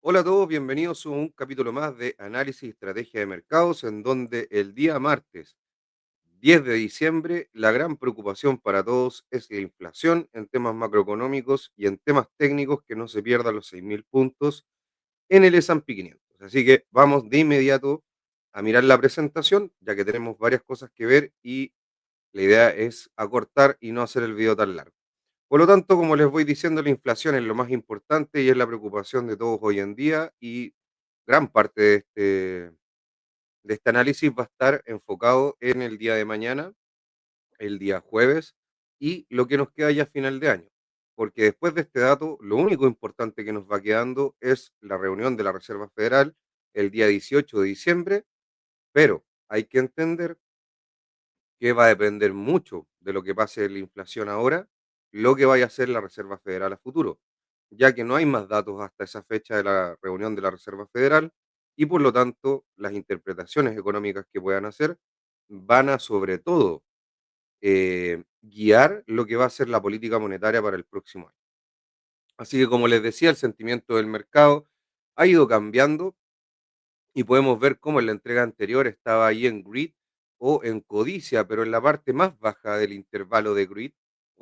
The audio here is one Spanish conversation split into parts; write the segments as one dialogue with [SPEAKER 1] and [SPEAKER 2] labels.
[SPEAKER 1] Hola a todos, bienvenidos a un capítulo más de Análisis y Estrategia de Mercados, en donde el día martes 10 de diciembre la gran preocupación para todos es la inflación en temas macroeconómicos y en temas técnicos que no se pierdan los 6.000 puntos en el S&P 500. Así que vamos de inmediato a mirar la presentación, ya que tenemos varias cosas que ver y la idea es acortar y no hacer el video tan largo. Por lo tanto, como les voy diciendo, la inflación es lo más importante y es la preocupación de todos hoy en día y gran parte de este análisis va a estar enfocado en el día de mañana, el día jueves y lo que nos queda ya a final de año. Porque después de este dato, lo único importante que nos va quedando es la reunión de la Reserva Federal el día 18 de diciembre, pero hay que entender que va a depender mucho de lo que pase en la inflación ahora, lo que vaya a hacer la Reserva Federal a futuro, ya que no hay más datos hasta esa fecha de la reunión de la Reserva Federal y por lo tanto las interpretaciones económicas que puedan hacer van a sobre todo guiar lo que va a ser la política monetaria para el próximo año. Así que como les decía, el sentimiento del mercado ha ido cambiando y podemos ver cómo en la entrega anterior estaba ahí en grid o en codicia, pero en la parte más baja del intervalo de grid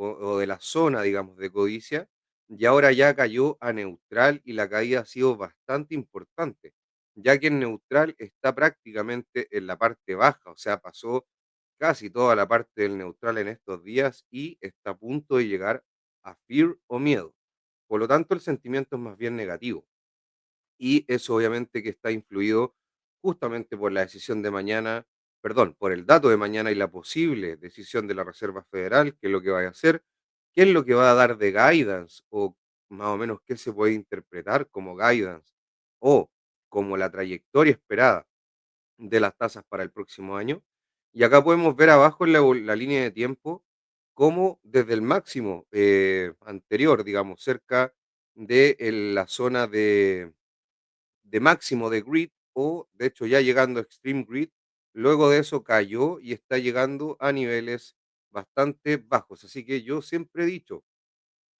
[SPEAKER 1] o de la zona, digamos, de codicia, y ahora ya cayó a neutral y la caída ha sido bastante importante, ya que en neutral está prácticamente en la parte baja, o sea, pasó casi toda la parte del neutral en estos días y está a punto de llegar a fear o miedo. Por lo tanto, el sentimiento es más bien negativo y eso obviamente que está influido justamente por la decisión de mañana, perdón, por el dato de mañana y la posible decisión de la Reserva Federal, qué es lo que va a hacer, qué es lo que va a dar de guidance o más o menos qué se puede interpretar como guidance o como la trayectoria esperada de las tasas para el próximo año. Y acá podemos ver abajo en la línea de tiempo cómo desde el máximo anterior, digamos, cerca de la zona de máximo de grid o de hecho ya llegando a extreme grid, luego de eso cayó y está llegando a niveles bastante bajos. Así que yo siempre he dicho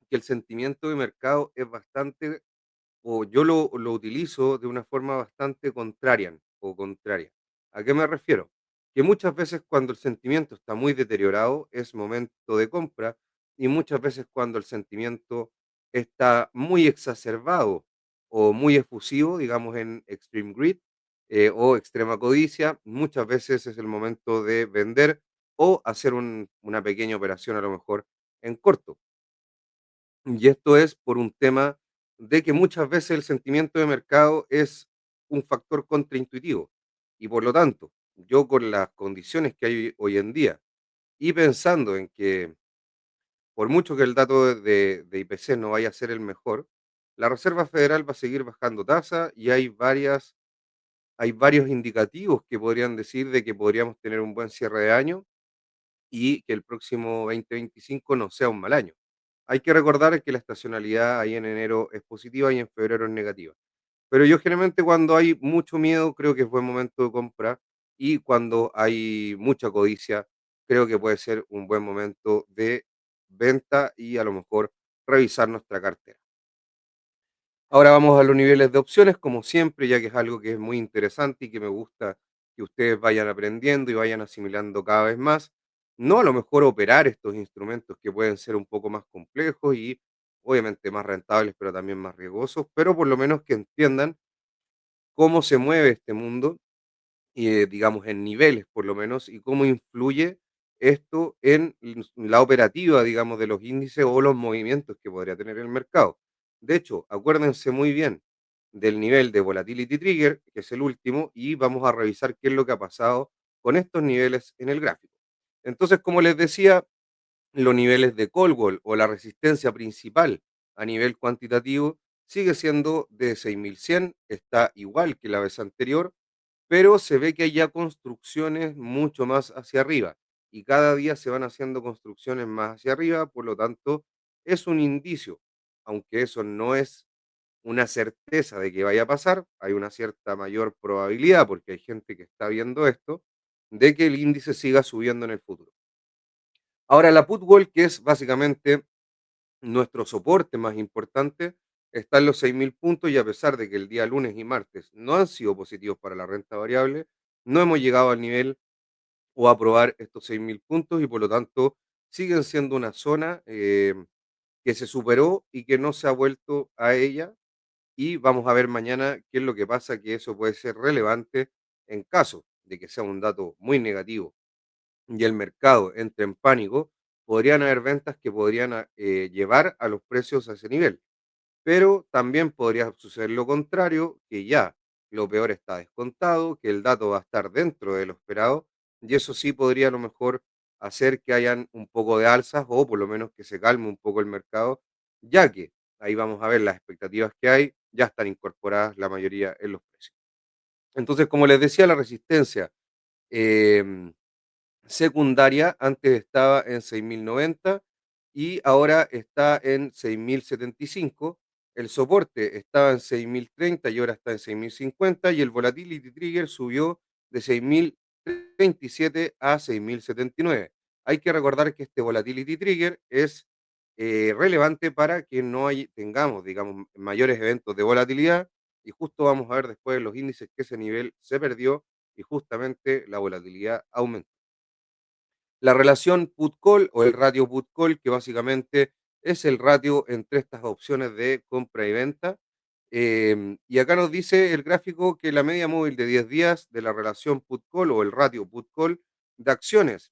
[SPEAKER 1] que el sentimiento de mercado es bastante, o yo lo utilizo de una forma bastante contraria o contraria. ¿A qué me refiero? Que muchas veces cuando el sentimiento está muy deteriorado es momento de compra y muchas veces cuando el sentimiento está muy exacerbado o muy efusivo, digamos en extreme greed o extrema codicia, muchas veces es el momento de vender o hacer una pequeña operación a lo mejor en corto. Y esto es por un tema de que muchas veces el sentimiento de mercado es un factor contraintuitivo. Y por lo tanto, yo con las condiciones que hay hoy en día y pensando en que por mucho que el dato de IPC no vaya a ser el mejor, la Reserva Federal va a seguir bajando tasa y hay varios indicativos que podrían decir de que podríamos tener un buen cierre de año y que el próximo 2025 no sea un mal año. Hay que recordar que la estacionalidad ahí en enero es positiva y en febrero es negativa. Pero yo generalmente cuando hay mucho miedo creo que es buen momento de compra y cuando hay mucha codicia creo que puede ser un buen momento de venta y a lo mejor revisar nuestra cartera. Ahora vamos a los niveles de opciones, como siempre, ya que es algo que es muy interesante y que me gusta que ustedes vayan aprendiendo y vayan asimilando cada vez más. No a lo mejor operar estos instrumentos que pueden ser un poco más complejos y obviamente más rentables, pero también más riesgosos, pero por lo menos que entiendan cómo se mueve este mundo y digamos en niveles por lo menos y cómo influye esto en la operativa, digamos, de los índices o los movimientos que podría tener el mercado. De hecho, acuérdense muy bien del nivel de volatility trigger, que es el último, y vamos a revisar qué es lo que ha pasado con estos niveles en el gráfico. Entonces, como les decía, los niveles de Colwell o la resistencia principal a nivel cuantitativo sigue siendo de 6.100, está igual que la vez anterior, pero se ve que hay ya construcciones mucho más hacia arriba y cada día se van haciendo construcciones más hacia arriba, por lo tanto es un indicio, aunque eso no es una certeza de que vaya a pasar, hay una cierta mayor probabilidad, porque hay gente que está viendo esto, de que el índice siga subiendo en el futuro. Ahora la put wall, que es básicamente nuestro soporte más importante, está en los 6.000 puntos y a pesar de que el día lunes y martes no han sido positivos para la renta variable, no hemos llegado al nivel o a probar estos 6.000 puntos y por lo tanto siguen siendo una zona que se superó y que no se ha vuelto a ella y vamos a ver mañana qué es lo que pasa, que eso puede ser relevante en caso de que sea un dato muy negativo y el mercado entre en pánico, podrían haber ventas que podrían llevar a los precios a ese nivel. Pero también podría suceder lo contrario, que ya lo peor está descontado, que el dato va a estar dentro de lo esperado, y eso sí podría a lo mejor hacer que hayan un poco de alzas o por lo menos que se calme un poco el mercado, ya que ahí vamos a ver las expectativas que hay, ya están incorporadas la mayoría en los precios. Entonces, como les decía, la resistencia em, secundaria antes estaba en 6.090 y ahora está en 6.075. El soporte estaba en 6.030 y ahora está en 6.050 y el volatility trigger subió de 6.037 a 6.079. Hay que recordar que este volatility trigger es relevante para que no tengamos, digamos, mayores eventos de volatilidad y justo vamos a ver después en los índices que ese nivel se perdió y justamente la volatilidad aumentó. La relación put-call o el ratio put-call, que básicamente es el ratio entre estas opciones de compra y venta. Y acá nos dice el gráfico que la media móvil de 10 días de la relación put-call o el ratio put-call de acciones,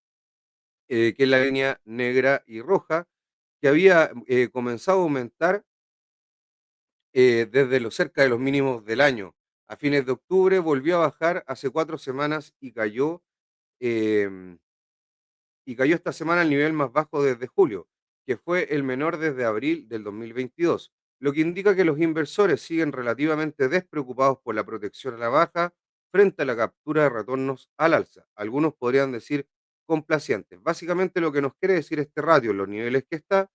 [SPEAKER 1] que es la línea negra y roja, que había comenzado a aumentar desde lo cerca de los mínimos del año. A fines de octubre volvió a bajar hace 4 semanas em, y cayó esta semana al nivel más bajo desde julio, que fue el menor desde abril del 2022, lo que indica que los inversores siguen relativamente despreocupados por la protección a la baja frente a la captura de retornos al alza. Algunos podrían decir complacientes. Básicamente lo que nos quiere decir este ratio en los niveles que está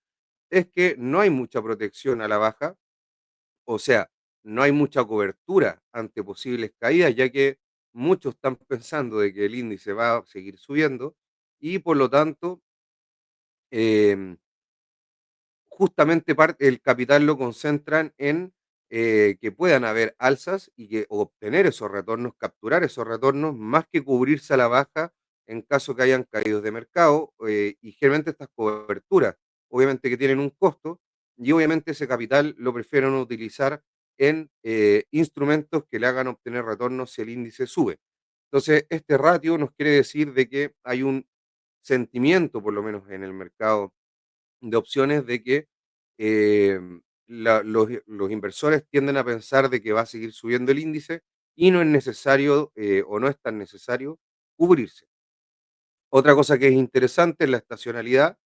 [SPEAKER 1] es que no hay mucha protección a la baja, o sea, no hay mucha cobertura ante posibles caídas, ya que muchos están pensando de que el índice va a seguir subiendo y por lo tanto em, justamente el capital lo concentran en que puedan haber alzas y que obtener esos retornos, capturar esos retornos, más que cubrirse a la baja en caso que hayan caídos de mercado. Y generalmente estas coberturas, obviamente que tienen un costo, y obviamente ese capital lo prefieren utilizar en instrumentos que le hagan obtener retornos si el índice sube. Entonces, este ratio nos quiere decir de que hay un sentimiento, por lo menos en el mercado de opciones de que los inversores tienden a pensar de que va a seguir subiendo el índice y no es necesario o no es tan necesario cubrirse. Otra cosa que es interesante es la estacionalidad.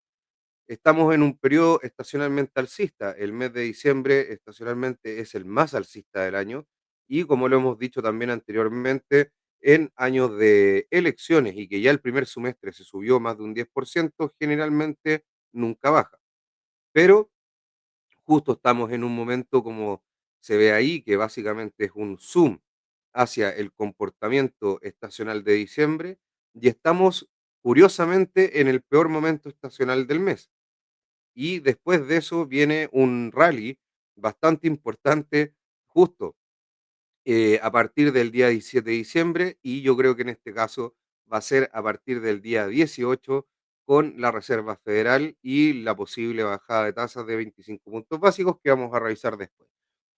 [SPEAKER 1] Estamos en un periodo estacionalmente alcista. El mes de diciembre estacionalmente es el más alcista del año y como lo hemos dicho también anteriormente, en años de elecciones y que ya el primer semestre se subió más de un 10%, generalmente nunca baja. Pero justo estamos en un momento como se ve ahí, que básicamente es un zoom hacia el comportamiento estacional de diciembre y estamos curiosamente en el peor momento estacional del mes. Y después de eso viene un rally bastante importante justo a partir del día 17 de diciembre y yo creo que en este caso va a ser a partir del día 18 con la Reserva Federal y la posible bajada de tasas de 25 puntos básicos que vamos a revisar después.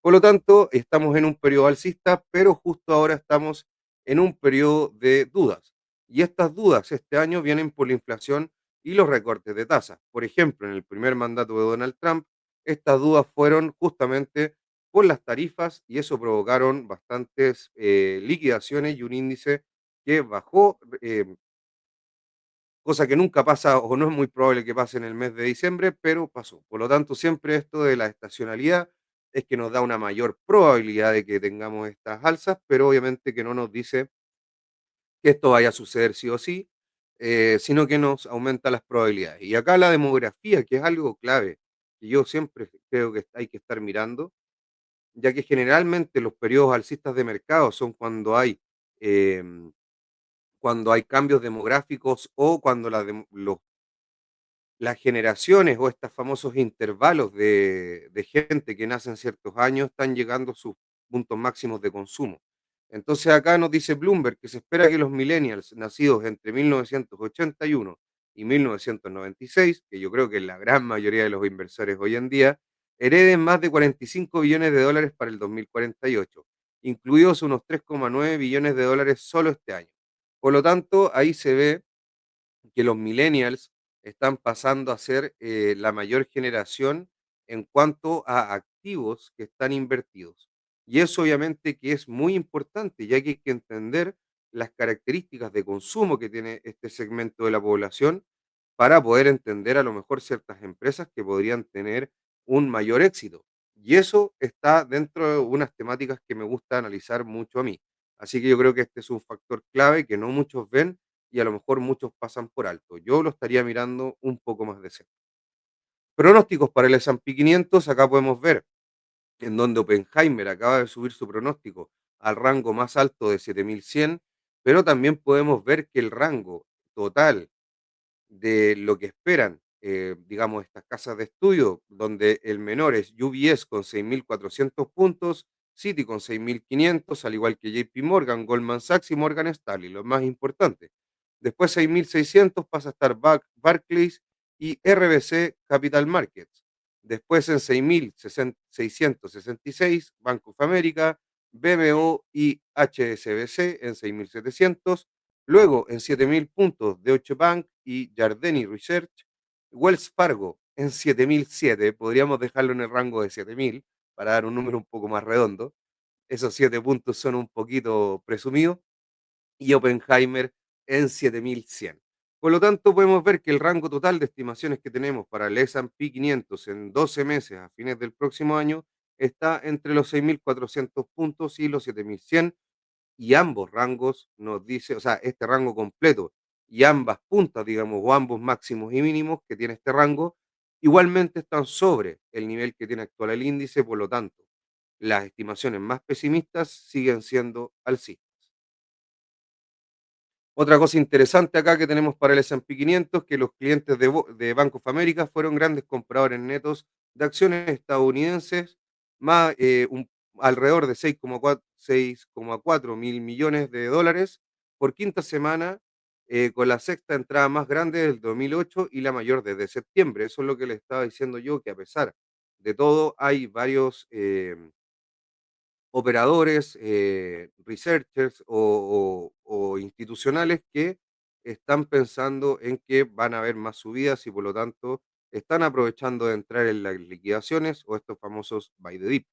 [SPEAKER 1] Por lo tanto, estamos en un periodo alcista, pero justo ahora estamos en un periodo de dudas. Y estas dudas este año vienen por la inflación y los recortes de tasas. Por ejemplo, en el primer mandato de Donald Trump, estas dudas fueron justamente por las tarifas y eso provocaron bastantes liquidaciones y un índice que bajó, cosa que nunca pasa o no es muy probable que pase en el mes de diciembre, pero pasó. Por lo tanto, siempre esto de la estacionalidad es que nos da una mayor probabilidad de que tengamos estas alzas, pero obviamente que no nos dice que esto vaya a suceder sí o sí, sino que nos aumenta las probabilidades. Y acá la demografía, que es algo clave, que yo siempre creo que hay que estar mirando, ya que generalmente los periodos alcistas de mercado son em, cuando hay cambios demográficos o cuando las generaciones o estos famosos intervalos de gente que nace en ciertos años están llegando a sus puntos máximos de consumo. Entonces acá nos dice Bloomberg que se espera que los millennials nacidos entre 1981 y 1996, que yo creo que es la gran mayoría de los inversores hoy en día, hereden más de 45 billones de dólares para el 2048, incluidos unos 3,9 billones de dólares solo este año. Por lo tanto, ahí se ve que los millennials están pasando a ser la mayor generación en cuanto a activos que están invertidos. Y eso obviamente que es muy importante, ya que hay que entender las características de consumo que tiene este segmento de la población para poder entender a lo mejor ciertas empresas que podrían tener un mayor éxito. Y eso está dentro de unas temáticas que me gusta analizar mucho a mí. Así que yo creo que este es un factor clave que no muchos ven y a lo mejor muchos pasan por alto. Yo lo estaría mirando un poco más de cerca. Pronósticos para el S&P 500, acá podemos ver en donde Oppenheimer acaba de subir su pronóstico al rango más alto de 7100, pero también podemos ver que el rango total de lo que esperan, digamos, estas casas de estudio, donde el menor es UBS con 6.400 puntos, Citi con 6.500, al igual que JP Morgan, Goldman Sachs y Morgan Stanley, lo más importante. Después 6.600 pasa a estar Barclays y RBC Capital Markets. Después en 6.666, Bank of America, BMO y HSBC en 6.700. Luego, en 7.000 puntos, Deutsche Bank y Jardini Research, Wells Fargo en 7.007, podríamos dejarlo en el rango de 7.000 para dar un número un poco más redondo. Esos 7 puntos son un poquito presumidos. Y Oppenheimer en 7.100. Por lo tanto, podemos ver que el rango total de estimaciones que tenemos para el S&P 500 en 12 meses a fines del próximo año está entre los 6.400 puntos y los 7.100, y ambos rangos nos dice, o sea, este rango completo y ambas puntas, digamos, o ambos máximos y mínimos que tiene este rango, igualmente están sobre el nivel que tiene actual el índice, por lo tanto, las estimaciones más pesimistas siguen siendo alcistas. Otra cosa interesante acá que tenemos para el S&P 500, que los clientes de Bank of America fueron grandes compradores netos de acciones estadounidenses, más alrededor de 6,4 mil millones de dólares por quinta semana, con la sexta entrada más grande del 2008 y la mayor desde septiembre. Eso es lo que le estaba diciendo yo, que a pesar de todo hay varios operadores, researchers o institucionales que están pensando en que van a haber más subidas y por lo tanto están aprovechando de entrar en las liquidaciones o estos famosos buy the dip.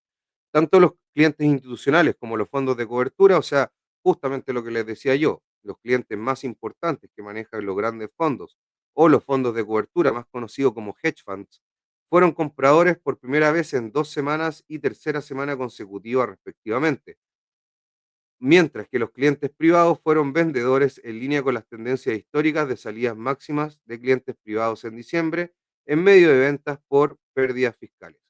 [SPEAKER 1] Tanto los clientes institucionales como los fondos de cobertura, o sea, justamente lo que les decía yo, los clientes más importantes que manejan los grandes fondos o los fondos de cobertura, más conocidos como hedge funds, fueron compradores por primera vez en 2 semanas y tercera semana consecutiva respectivamente, mientras que los clientes privados fueron vendedores en línea con las tendencias históricas de salidas máximas de clientes privados en diciembre en medio de ventas por pérdidas fiscales.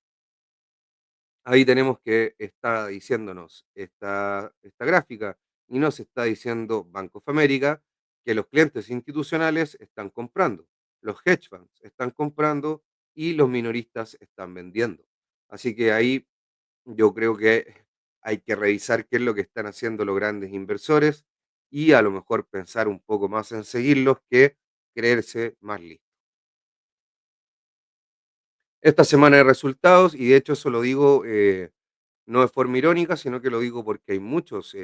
[SPEAKER 1] Ahí tenemos que está diciéndonos esta gráfica y nos está diciendo Bank of America que los clientes institucionales están comprando, los hedge funds están comprando y los minoristas están vendiendo. Así que ahí yo creo que hay que revisar qué es lo que están haciendo los grandes inversores y a lo mejor pensar un poco más en seguirlos que creerse más listos. Esta semana de resultados, y de hecho eso lo digo no de forma irónica, sino que lo digo porque hay muchas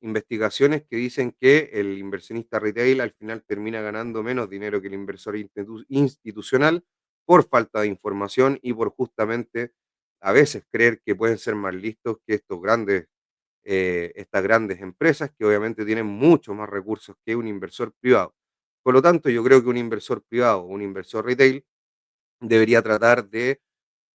[SPEAKER 1] investigaciones que dicen que el inversionista retail al final termina ganando menos dinero que el inversor institucional por falta de información y por justamente a veces creer que pueden ser más listos que estas grandes empresas que obviamente tienen mucho más recursos que un inversor privado. Por lo tanto, yo creo que un inversor privado o un inversor retail debería tratar de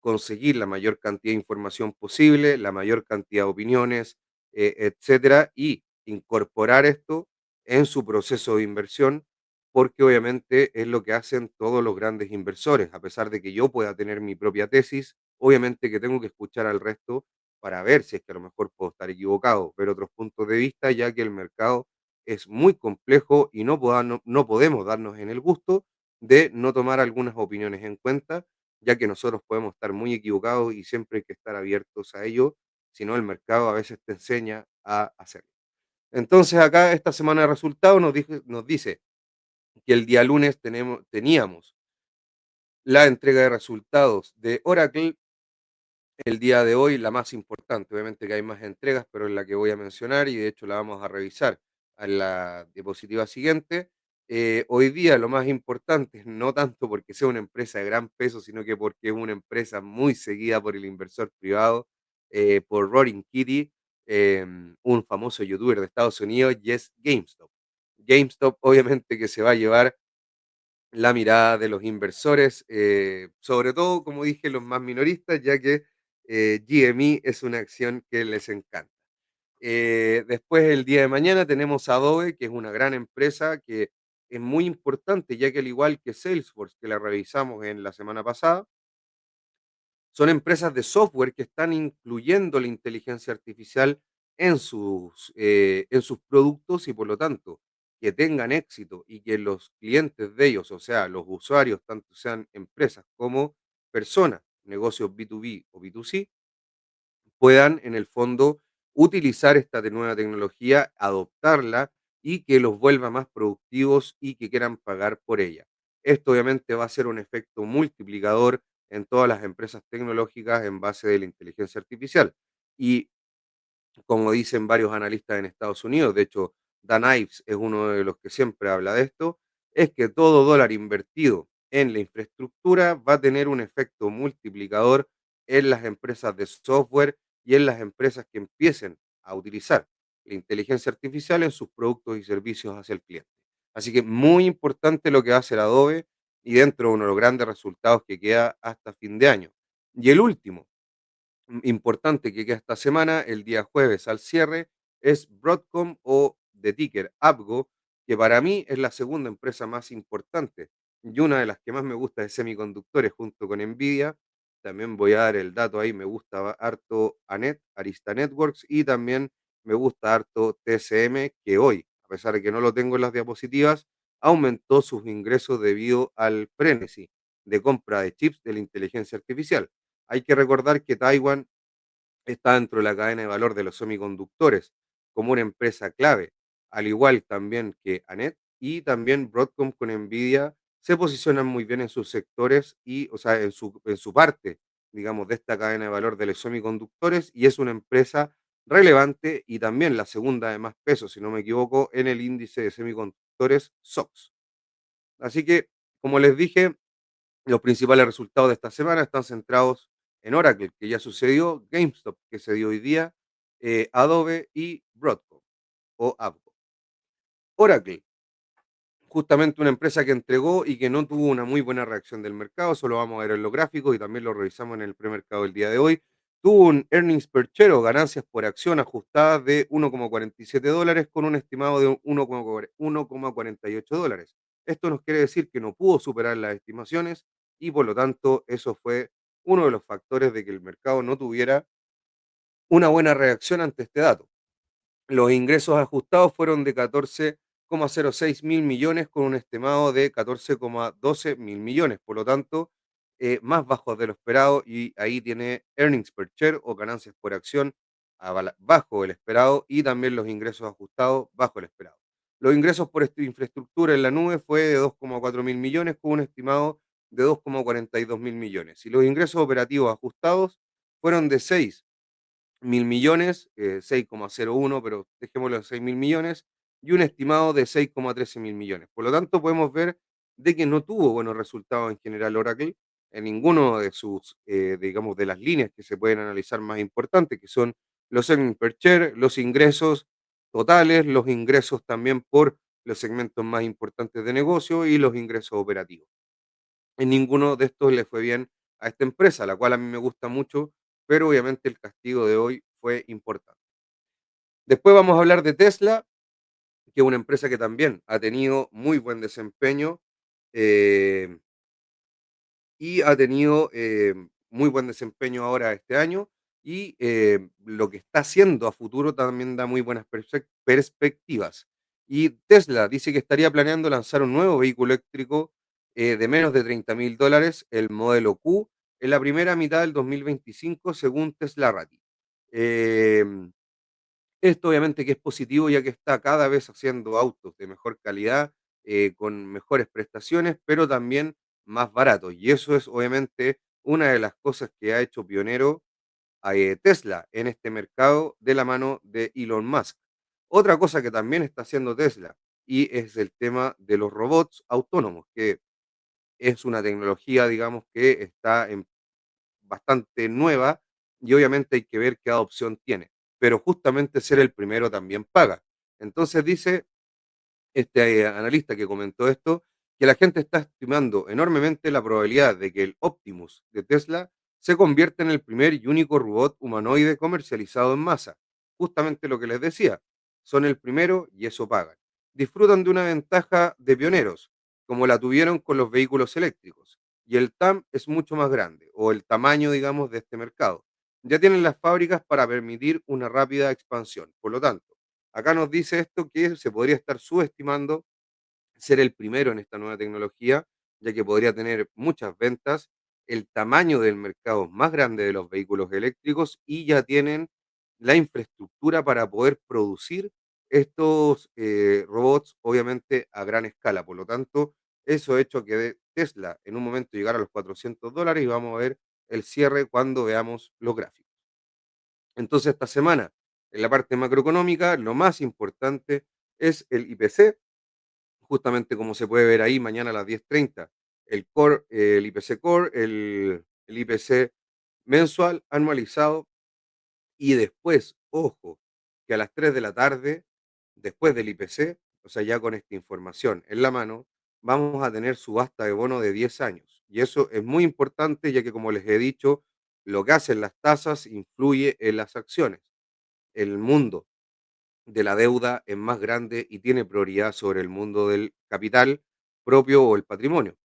[SPEAKER 1] conseguir la mayor cantidad de información posible, la mayor cantidad de opiniones, etcétera, y incorporar esto en su proceso de inversión, porque obviamente es lo que hacen todos los grandes inversores. A pesar de que yo pueda tener mi propia tesis, obviamente que tengo que escuchar al resto para ver si es que a lo mejor puedo estar equivocado, ver otros puntos de vista, ya que el mercado es muy complejo y no podemos darnos en el gusto de no tomar algunas opiniones en cuenta, ya que nosotros podemos estar muy equivocados y siempre hay que estar abiertos a ello, si no el mercado a veces te enseña a hacerlo. Entonces acá esta semana de resultados nos dice que el día lunes teníamos la entrega de resultados de Oracle. El día de hoy, la más importante, obviamente que hay más entregas, pero es la que voy a mencionar y de hecho la vamos a revisar en la diapositiva siguiente. Hoy día lo más importante, no tanto porque sea una empresa de gran peso, sino que porque es una empresa muy seguida por el inversor privado, por Roaring Kitty, un famoso youtuber de Estados Unidos, y es GameStop. GameStop obviamente que se va a llevar la mirada de los inversores, sobre todo, como dije, los más minoristas, ya que GME es una acción que les encanta. Después, el día de mañana, tenemos Adobe, que es una gran empresa que es muy importante, ya que al igual que Salesforce, que la revisamos en la semana pasada, son empresas de software que están incluyendo la inteligencia artificial en sus productos y por lo tanto que tengan éxito y que los clientes de ellos, o sea, los usuarios, tanto sean empresas como personas, negocios B2B o B2C, puedan en el fondo utilizar esta nueva tecnología, adoptarla y que los vuelva más productivos y que quieran pagar por ella. Esto obviamente va a ser un efecto multiplicador en todas las empresas tecnológicas en base de la inteligencia artificial. Y como dicen varios analistas en Estados Unidos, de hecho, Dan Ives es uno de los que siempre habla de esto, es que todo dólar invertido en la infraestructura va a tener un efecto multiplicador en las empresas de software y en las empresas que empiecen a utilizar la inteligencia artificial en sus productos y servicios hacia el cliente. Así que muy importante lo que hace el Adobe y dentro de uno de los grandes resultados que queda hasta fin de año. Y el último, importante que queda esta semana, el día jueves al cierre, es Broadcom o de ticker Apgo, que para mí es la segunda empresa más importante y una de las que más me gusta de semiconductores junto con Nvidia. También voy a dar el dato ahí, me gusta harto ANET, Arista Networks, y también me gusta harto TSM, que hoy, a pesar de que no lo tengo en las diapositivas, aumentó sus ingresos debido al frenesí de compra de chips de la inteligencia artificial. Hay que recordar que Taiwan está dentro de la cadena de valor de los semiconductores como una empresa clave, al igual también que ANET y también Broadcom con Nvidia se posicionan muy bien en sus sectores y, o sea, en su parte, digamos, de esta cadena de valor de los semiconductores y es una empresa relevante y también la segunda de más peso, si no me equivoco, en el índice de semiconductores SOX. Así que, como les dije, los principales resultados de esta semana están centrados en Oracle, que ya sucedió, GameStop, que se dio hoy día, Adobe y Broadcom o Avgo. Oracle, justamente una empresa que entregó y que no tuvo una muy buena reacción del mercado, eso lo vamos a ver en los gráficos y también lo revisamos en el premercado del día de hoy. Tuvo un earnings per share o ganancias por acción ajustadas de $1,47 con un estimado de $1,48. Esto nos quiere decir que no pudo superar las estimaciones y por lo tanto eso fue uno de los factores de que el mercado no tuviera una buena reacción ante este dato. Los ingresos ajustados fueron de 14,06 mil millones con un estimado de 14,12 mil millones, por lo tanto, más bajos de lo esperado y ahí tiene earnings per share o ganancias por acción bajo el esperado y también los ingresos ajustados bajo el esperado. Los ingresos por infraestructura en la nube fue de 2,4 mil millones con un estimado de 2,42 mil millones y los ingresos operativos ajustados fueron de 6.000 millones, 6,01, pero dejémoslo en 6.000 millones, y un estimado de 6,13 mil millones. Por lo tanto, podemos ver de que no tuvo buenos resultados en general Oracle en ninguno de sus, digamos, de las líneas que se pueden analizar más importantes, que son los earnings per share, los ingresos totales, los ingresos también por los segmentos más importantes de negocio y los ingresos operativos. En ninguno de estos le fue bien a esta empresa, la cual a mí me gusta mucho, pero obviamente el castigo de hoy fue importante. Después vamos a hablar de Tesla, que es una empresa que también ha tenido muy buen desempeño eh, y ha tenido muy buen desempeño ahora este año y lo que está haciendo a futuro también da muy buenas perspectivas. Y Tesla dice que estaría planeando lanzar un nuevo vehículo eléctrico de menos de $30.000, el modelo Q, en la primera mitad del 2025, según Tesla Rati. Em, Esto obviamente que es positivo, ya que está cada vez haciendo autos de mejor calidad, con mejores prestaciones, pero también más baratos. Y eso es obviamente una de las cosas que ha hecho pionero a Tesla en este mercado de la mano de Elon Musk. Otra cosa que también está haciendo Tesla y es el tema de los robots autónomos, que es una tecnología, digamos, que está en bastante nueva y obviamente hay que ver qué adopción tiene. Pero justamente ser el primero también paga. Entonces dice este analista que comentó esto, que la gente está estimando enormemente la probabilidad de que el Optimus de Tesla se convierta en el primer y único robot humanoide comercializado en masa. Justamente lo que les decía, son el primero y eso pagan. Disfrutan de una ventaja de pioneros, como la tuvieron con los vehículos eléctricos, y el TAM es mucho más grande, o el tamaño, digamos, de este mercado. Ya tienen las fábricas para permitir una rápida expansión. Por lo tanto, acá nos dice esto que se podría estar subestimando ser el primero en esta nueva tecnología, ya que podría tener muchas ventas, el tamaño del mercado es más grande de los vehículos eléctricos y ya tienen la infraestructura para poder producir estos robots, obviamente a gran escala. Por lo tanto, eso ha hecho que Tesla en un momento llegara a los $400 y vamos a ver el cierre cuando veamos los gráficos. Entonces, esta semana, en la parte macroeconómica, lo más importante es el IPC, justamente como se puede ver ahí mañana a las 10:30, el core, el IPC core, el IPC mensual anualizado y después, ojo, que a las 3 de la tarde, después del IPC, o sea, ya con esta información en la mano, vamos a tener subasta de bono de 10 años. Y eso es muy importante, ya que como les he dicho, lo que hacen las tasas influye en las acciones. El mundo de la deuda es más grande y tiene prioridad sobre el mundo del capital propio o el patrimonio.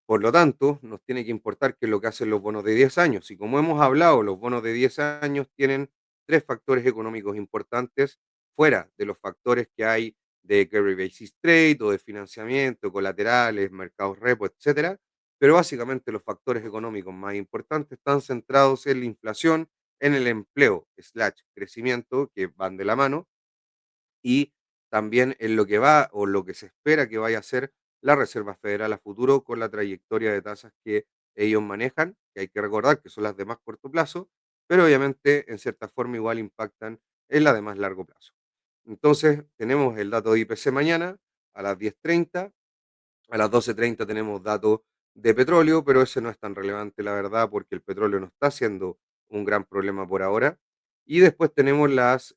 [SPEAKER 1] Por lo tanto, nos tiene que importar qué es lo que hacen los bonos de 10 años. Y como hemos hablado, los bonos de 10 años tienen tres factores económicos importantes fuera de los factores que hay de carry basis trade o de financiamiento, colaterales, mercados repo, etcétera. Pero básicamente los factores económicos más importantes están centrados en la inflación, en el empleo, slash crecimiento, que van de la mano, y también en lo que va o lo que se espera que vaya a ser la Reserva Federal a futuro con la trayectoria de tasas que ellos manejan, que hay que recordar que son las de más corto plazo, pero obviamente en cierta forma igual impactan en la de más largo plazo. Entonces, tenemos el dato de IPC mañana a las 10:30, a las 12:30 tenemos datos de petróleo, pero ese no es tan relevante, la verdad, porque el petróleo no está siendo un gran problema por ahora. Y después tenemos las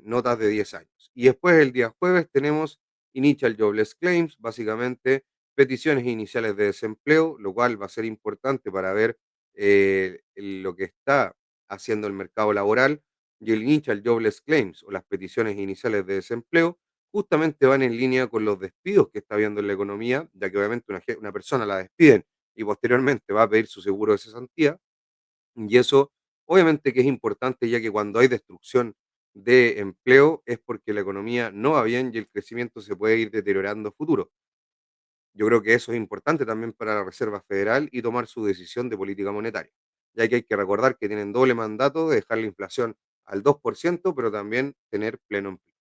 [SPEAKER 1] notas de 10 años. Y después el día jueves tenemos Initial Jobless Claims, básicamente peticiones iniciales de desempleo, lo cual va a ser importante para ver lo que está haciendo el mercado laboral. Y el Initial Jobless Claims o las peticiones iniciales de desempleo justamente van en línea con los despidos que está habiendo en la economía, ya que obviamente una persona la despiden y posteriormente va a pedir su seguro de cesantía, y eso obviamente que es importante, ya que cuando hay destrucción de empleo es porque la economía no va bien y el crecimiento se puede ir deteriorando a futuro. Yo creo que eso es importante también para la Reserva Federal y tomar su decisión de política monetaria, ya que hay que recordar que tienen doble mandato de dejar la inflación al 2%, pero también tener pleno empleo.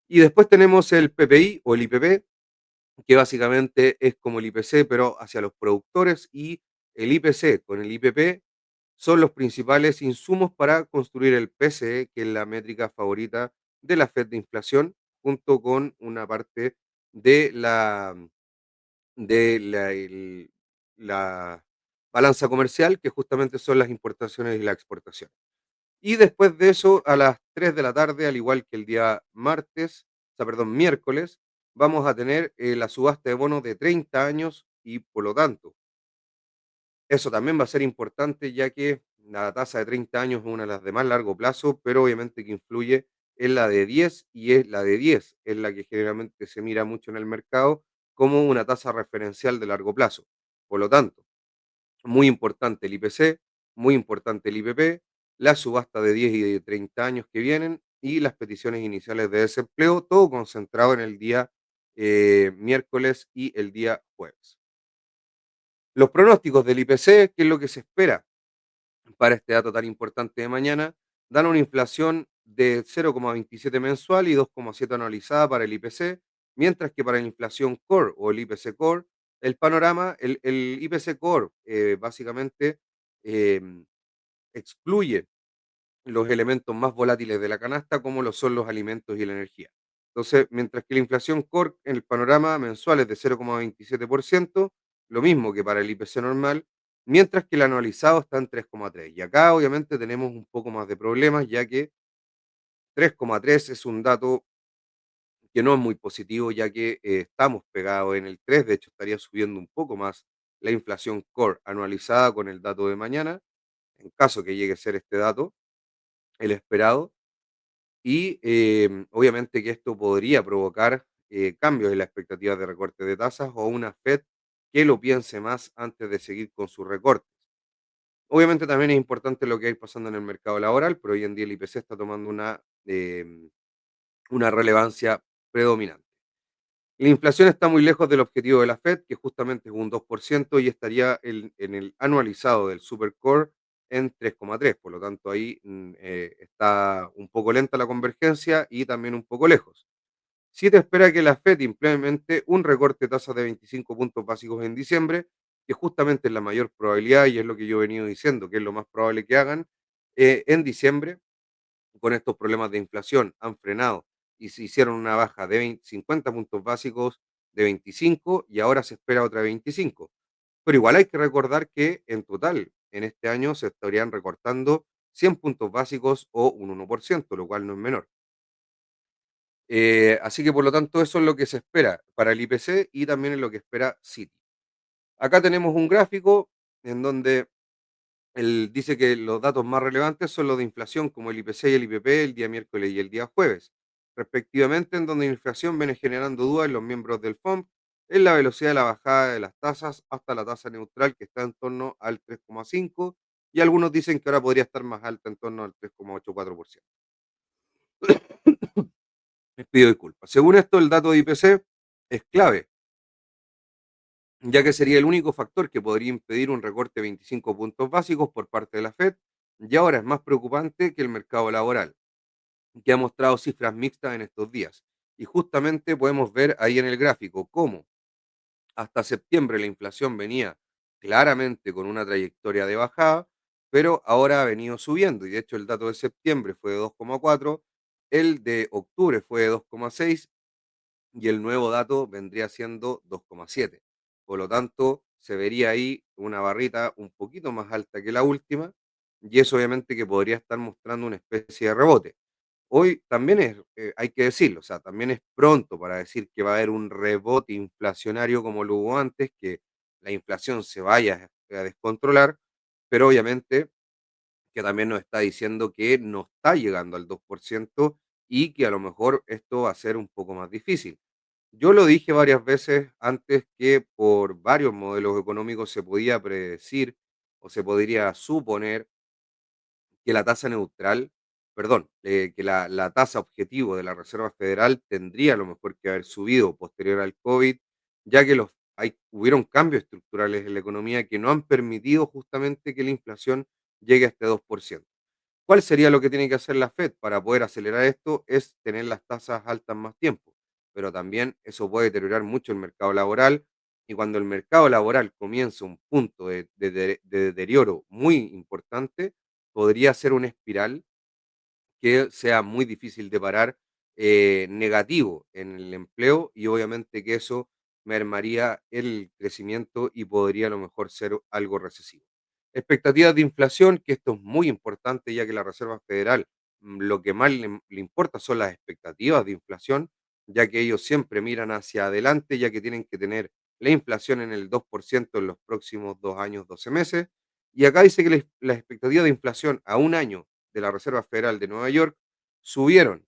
[SPEAKER 1] Y después tenemos el PPI o el IPP, que básicamente es como el IPC, pero hacia los productores, y el IPC con el IPP son los principales insumos para construir el PCE, que es la métrica favorita de la Fed de inflación, junto con una parte de la balanza comercial, que justamente son las importaciones y la exportación. Y después de eso, a las 3 de la tarde, al igual que el día martes, o sea, perdón, miércoles, vamos a tener la subasta de bonos de 30 años y por lo tanto, eso también va a ser importante ya que la tasa de 30 años es una de las de más largo plazo, pero obviamente que influye en la de 10 y es la de 10, es la que generalmente se mira mucho en el mercado como una tasa referencial de largo plazo. Por lo tanto, muy importante el IPC, muy importante el IPP, la subasta de 10 y de 30 años que vienen y las peticiones iniciales de desempleo, todo concentrado en el día miércoles y el día jueves. Los pronósticos del IPC, ¿qué es lo que se espera para este dato tan importante de mañana? Dan una inflación de 0,27 mensual y 2,7 anualizada para el IPC, mientras que para la inflación core o el IPC core, el panorama, el IPC core básicamente em, excluye los elementos más volátiles de la canasta, como lo son los alimentos y la energía. Entonces, mientras que la inflación core en el panorama mensual es de 0,27%, lo mismo que para el IPC normal, mientras que el anualizado está en 3,3%. Y acá obviamente tenemos un poco más de problemas, ya que 3,3 es un dato que no es muy positivo, ya que estamos pegados en el 3, de hecho estaría subiendo un poco más la inflación core anualizada con el dato de mañana, en caso que llegue a ser este dato, el esperado. Y obviamente que esto podría provocar cambios en las expectativas de recorte de tasas o una Fed que lo piense más antes de seguir con sus recortes. Obviamente también es importante lo que hay pasando en el mercado laboral, pero hoy en día el IPC está tomando una relevancia predominante. La inflación está muy lejos del objetivo de la Fed, que justamente es un 2%, y estaría en el anualizado del Supercore en 3,3. Por lo tanto, ahí está un poco lenta la convergencia y también un poco lejos. Sí te espera que la Fed implemente un recorte de tasas de 25 puntos básicos en diciembre, que justamente es la mayor probabilidad, y es lo que yo he venido diciendo, que es lo más probable que hagan en diciembre. Con estos problemas de inflación han frenado y se hicieron una baja de 50 puntos básicos de 25 y ahora se espera otra de 25. Pero igual hay que recordar que en total en este año se estarían recortando 100 puntos básicos o un 1%, lo cual no es menor. Así que por lo tanto eso es lo que se espera para el IPC y también es lo que espera Citi. Acá tenemos un gráfico en donde él dice que los datos más relevantes son los de inflación, como el IPC y el IPP, el día miércoles y el día jueves, respectivamente, en donde la inflación viene generando dudas en los miembros del FOMC en la velocidad de la bajada de las tasas hasta la tasa neutral, que está en torno al 3,5, y algunos dicen que ahora podría estar más alta, en torno al 3,84%. Les pido disculpas. Según esto, el dato de IPC es clave, ya que sería el único factor que podría impedir un recorte de 25 puntos básicos por parte de la Fed, y ahora es más preocupante que el mercado laboral, que ha mostrado cifras mixtas en estos días. Y justamente podemos ver ahí en el gráfico cómo hasta septiembre la inflación venía claramente con una trayectoria de bajada, pero ahora ha venido subiendo. Y de hecho el dato de septiembre fue de 2,4, el de octubre fue de 2,6 y el nuevo dato vendría siendo 2,7. Por lo tanto, se vería ahí una barrita un poquito más alta que la última, y eso obviamente que podría estar mostrando una especie de rebote. Hoy también hay que decirlo, o sea, también es pronto para decir que va a haber un rebote inflacionario como lo hubo antes, que la inflación se vaya a descontrolar, pero obviamente que también nos está diciendo que no está llegando al 2% y que a lo mejor esto va a ser un poco más difícil. Yo lo dije varias veces antes que por varios modelos económicos se podía predecir o se podría suponer que la tasa neutral, perdón, que la tasa objetivo de la Reserva Federal tendría a lo mejor que haber subido posterior al COVID, ya que hubieron cambios estructurales en la economía que no han permitido justamente que la inflación llegue a este 2%. ¿Cuál sería lo que tiene que hacer la Fed para poder acelerar esto? Es tener las tasas altas más tiempo, pero también eso puede deteriorar mucho el mercado laboral, y cuando el mercado laboral comienza un punto de deterioro muy importante, podría ser una espiral que sea muy difícil de parar, negativo en el empleo, y obviamente que eso mermaría el crecimiento y podría a lo mejor ser algo recesivo. Expectativas de inflación, que esto es muy importante, ya que la Reserva Federal lo que más le importa son las expectativas de inflación, ya que ellos siempre miran hacia adelante, ya que tienen que tener la inflación en el 2% en los próximos 2 años, 12 meses. Y acá dice que las expectativas de inflación a un año de la Reserva Federal de Nueva York subieron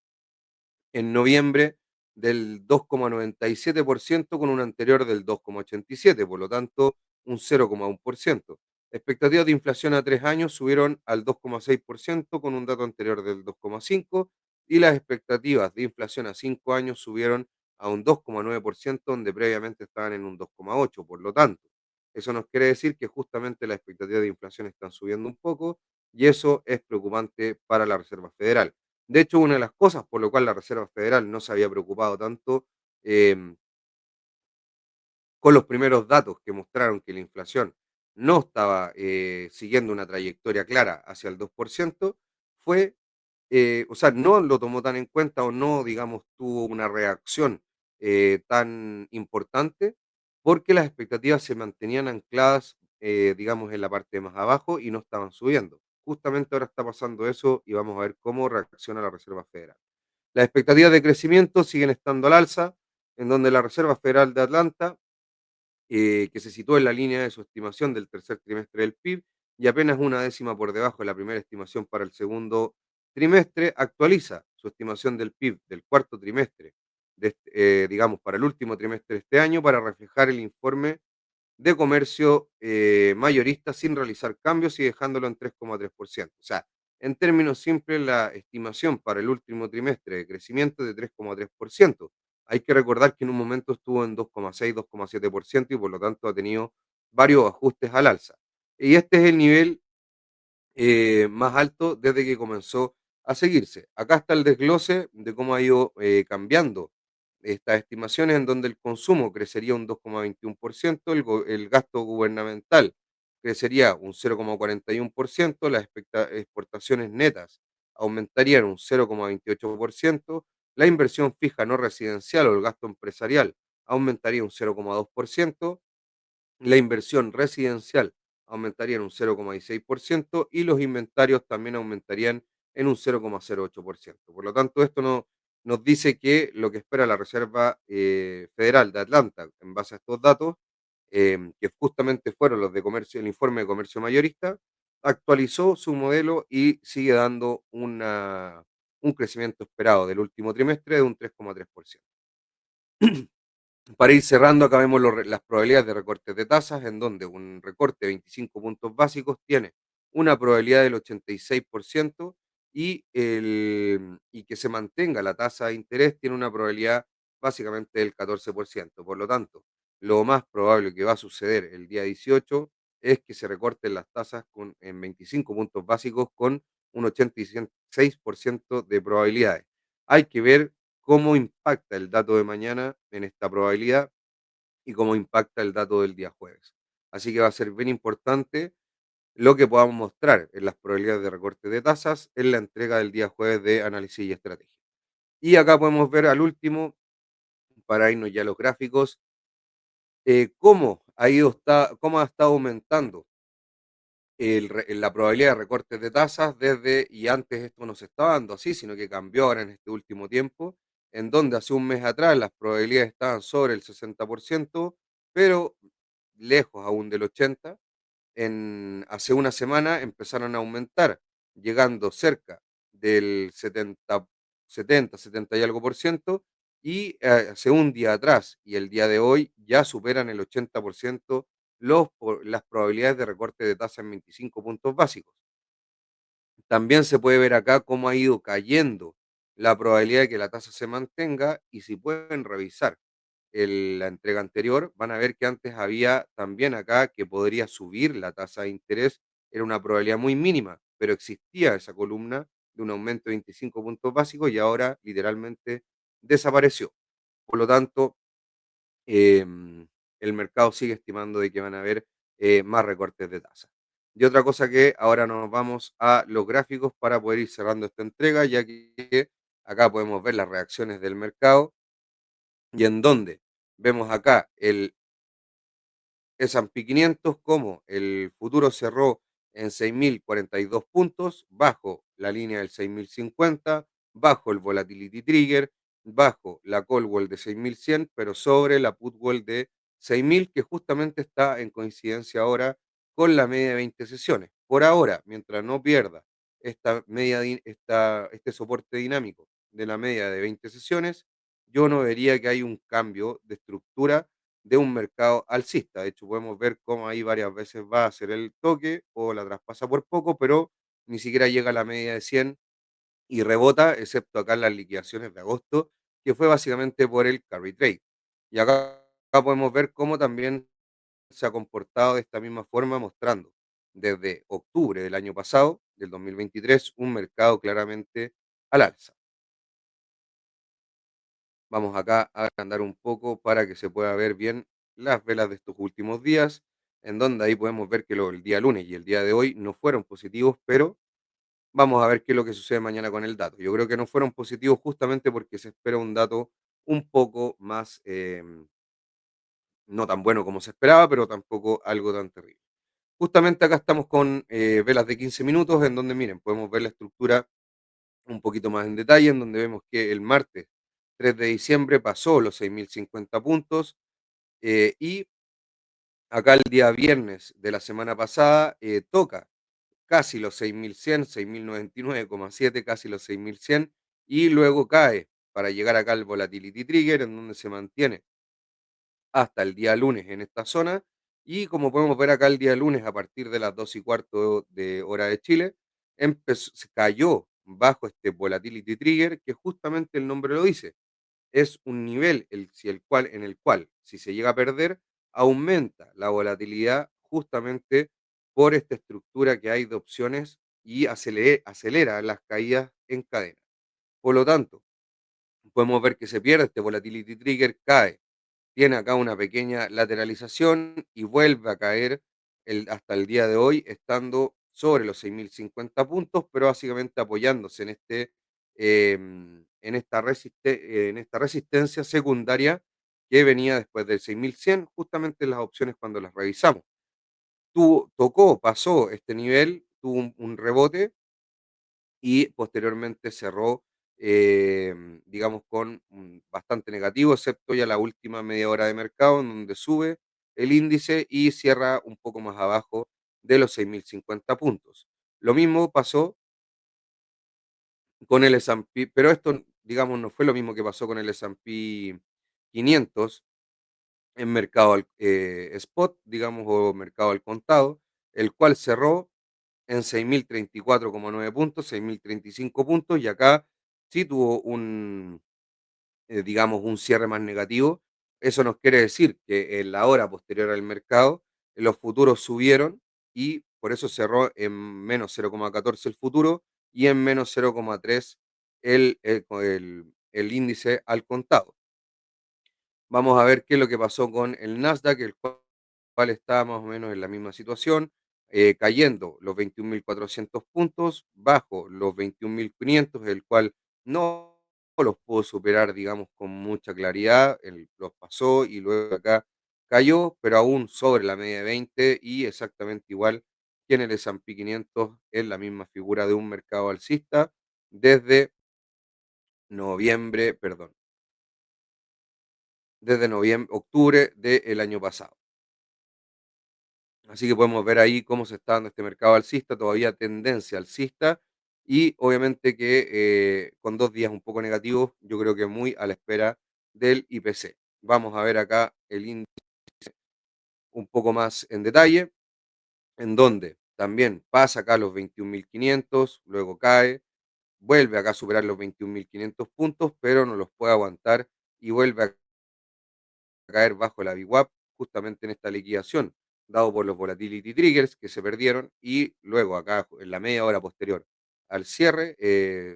[SPEAKER 1] en noviembre del 2,97% con un anterior del 2,87%, por lo tanto un 0,1%. Expectativas de inflación a 3 años subieron al 2,6% con un dato anterior del 2,5%, y las expectativas de inflación a 5 años subieron a un 2,9%, donde previamente estaban en un 2,8%. Por lo tanto, eso nos quiere decir que justamente las expectativas de inflación están subiendo un poco y eso es preocupante para la Reserva Federal. De hecho, una de las cosas por lo cual la Reserva Federal no se había preocupado tanto em, con los primeros datos que mostraron que la inflación no estaba siguiendo una trayectoria clara hacia el 2%, fue, o sea, no lo tomó tan en cuenta o no, digamos, tuvo una reacción tan importante porque las expectativas se mantenían ancladas, digamos, en la parte más abajo y no estaban subiendo. Justamente ahora está pasando eso y vamos a ver cómo reacciona la Reserva Federal. Las expectativas de crecimiento siguen estando al alza, en donde la Reserva Federal de Atlanta que se situó en la línea de su estimación del tercer trimestre del PIB y apenas una décima por debajo de la primera estimación para el segundo trimestre, actualiza su estimación del PIB del cuarto trimestre, digamos, para el último trimestre de este año, para reflejar el informe de comercio mayorista sin realizar cambios y dejándolo en 3,3%. O sea, en términos simples, la estimación para el último trimestre de crecimiento es de 3,3%. Hay que recordar que en un momento estuvo en 2,6, 2,7% y por lo tanto ha tenido varios ajustes al alza. Y este es el nivel más alto desde que comenzó a seguirse. Acá está el desglose de cómo ha ido cambiando estas estimaciones, en donde el consumo crecería un 2,21%, el gasto gubernamental crecería un 0,41%, las exportaciones netas aumentarían un 0,28%, la inversión fija no residencial o el gasto empresarial aumentaría un 0,2%, la inversión residencial aumentaría en un 0,16% y los inventarios también aumentarían en un 0,08%. Por lo tanto, esto nos dice que lo que espera la Reserva Federal de Atlanta, en base a estos datos, que justamente fueron los de comercio, el informe de comercio mayorista, actualizó su modelo y sigue dando un crecimiento esperado del último trimestre de un 3,3%. Para ir cerrando, acá vemos las probabilidades de recortes de tasas, en donde un recorte de 25 puntos básicos tiene una probabilidad del 86% y que se mantenga la tasa de interés tiene una probabilidad básicamente del 14%. Por lo tanto, lo más probable que va a suceder el día 18 es que se recorten las tasas en 25 puntos básicos con un 86% de probabilidades. Hay que ver cómo impacta el dato de mañana en esta probabilidad y cómo impacta el dato del día jueves. Así que va a ser bien importante lo que podamos mostrar en las probabilidades de recorte de tasas en la entrega del día jueves de análisis y estrategia. Y acá podemos ver al último, para irnos ya a los gráficos, cómo ha estado aumentando la probabilidad de recortes de tasas desde, y antes esto no se estaba dando así, sino que cambió ahora en este último tiempo, en donde hace un mes atrás las probabilidades estaban sobre el 60%, pero lejos aún del 80%. Hace una semana empezaron a aumentar, llegando cerca del 70 y algo por ciento, y hace un día atrás y el día de hoy ya superan el 80% las probabilidades de recorte de tasa en 25 puntos básicos. También se puede ver acá cómo ha ido cayendo la probabilidad de que la tasa se mantenga y si pueden revisar la entrega anterior, van a ver que antes había también acá que podría subir la tasa de interés, era una probabilidad muy mínima, pero existía esa columna de un aumento de 25 puntos básicos y ahora literalmente desapareció. Por lo tanto, el mercado sigue estimando de que van a haber más recortes de tasa. Y otra cosa que ahora nos vamos a los gráficos para poder ir cerrando esta entrega, ya que acá podemos ver las reacciones del mercado y en donde vemos acá el S&P 500 como el futuro cerró en 6.042 puntos, bajo la línea del 6.050, bajo el Volatility Trigger, bajo la Call Wall de 6.100, pero sobre la Put Wall de 6.000, que justamente está en coincidencia ahora con la media de 20 sesiones. Por ahora, mientras no pierda este soporte dinámico de la media de 20 sesiones, yo no vería que hay un cambio de estructura de un mercado alcista. De hecho, podemos ver cómo ahí varias veces va a hacer el toque o la traspasa por poco, pero ni siquiera llega a la media de 100 y rebota, excepto acá en las liquidaciones de agosto, que fue básicamente por el carry trade. Y acá podemos ver cómo también se ha comportado de esta misma forma, mostrando desde octubre del año pasado, del 2023, un mercado claramente al alza. Vamos acá a agrandar un poco para que se pueda ver bien las velas de estos últimos días, en donde ahí podemos ver que el día lunes y el día de hoy no fueron positivos, pero vamos a ver qué es lo que sucede mañana con el dato. Yo creo que no fueron positivos justamente porque se espera un dato un poco más, no tan bueno como se esperaba, pero tampoco algo tan terrible. Justamente acá estamos con velas de 15 minutos, en donde miren, podemos ver la estructura un poquito más en detalle, en donde vemos que el martes 3 de diciembre pasó los 6.050 puntos y acá el día viernes de la semana pasada toca casi los 6.100, 6.099,7, casi los 6.100 y luego cae para llegar acá al volatility trigger, en donde se mantiene hasta el día lunes en esta zona. Y como podemos ver acá el día lunes, a partir de las 2:15 de hora de Chile, se cayó bajo este volatility trigger, que justamente el nombre lo dice. Es un nivel en el cual, si se llega a perder, aumenta la volatilidad justamente por esta estructura que hay de opciones y acelera las caídas en cadena. Por lo tanto, podemos ver que se pierde este volatility trigger, cae, tiene acá una pequeña lateralización y vuelve a caer hasta el día de hoy, estando sobre los 6.050 puntos, pero básicamente apoyándose en esta resistencia secundaria que venía después del 6.100, justamente en las opciones cuando las revisamos. Tocó, pasó este nivel, tuvo un rebote y posteriormente cerró, digamos, con bastante negativo, excepto ya la última media hora de mercado, en donde sube el índice y cierra un poco más abajo de los 6.050 puntos. Lo mismo pasó con el S&P, pero esto, digamos, no fue lo mismo que pasó con el S&P 500 en mercado spot, digamos, o mercado al contado, el cual cerró en 6.034,9 puntos, 6.035 puntos, y acá sí tuvo digamos, un cierre más negativo. Eso nos quiere decir que en la hora posterior al mercado, los futuros subieron y por eso cerró en menos 0,14 el futuro y en menos 0,3 el índice al contado. Vamos a ver qué es lo que pasó con el Nasdaq, el cual está más o menos en la misma situación, cayendo los 21.400 puntos, bajo los 21.500, el cual no los pudo superar, digamos, con mucha claridad, los pasó y luego acá cayó, pero aún sobre la media de 20 y exactamente igual que en el S&P 500, es la misma figura de un mercado alcista desde noviembre, perdón, desde noviembre, octubre del año pasado. Así que podemos ver ahí cómo se está dando este mercado alcista, todavía tendencia alcista y obviamente que con 2 días un poco negativos, yo creo que muy a la espera del IPC. Vamos a ver acá el índice un poco más en detalle, en donde también pasa acá los 21.500, luego cae, vuelve acá a superar los 21.500 puntos, pero no los puede aguantar y vuelve a caer bajo la VWAP justamente en esta liquidación, dado por los volatility triggers que se perdieron y luego acá en la media hora posterior al cierre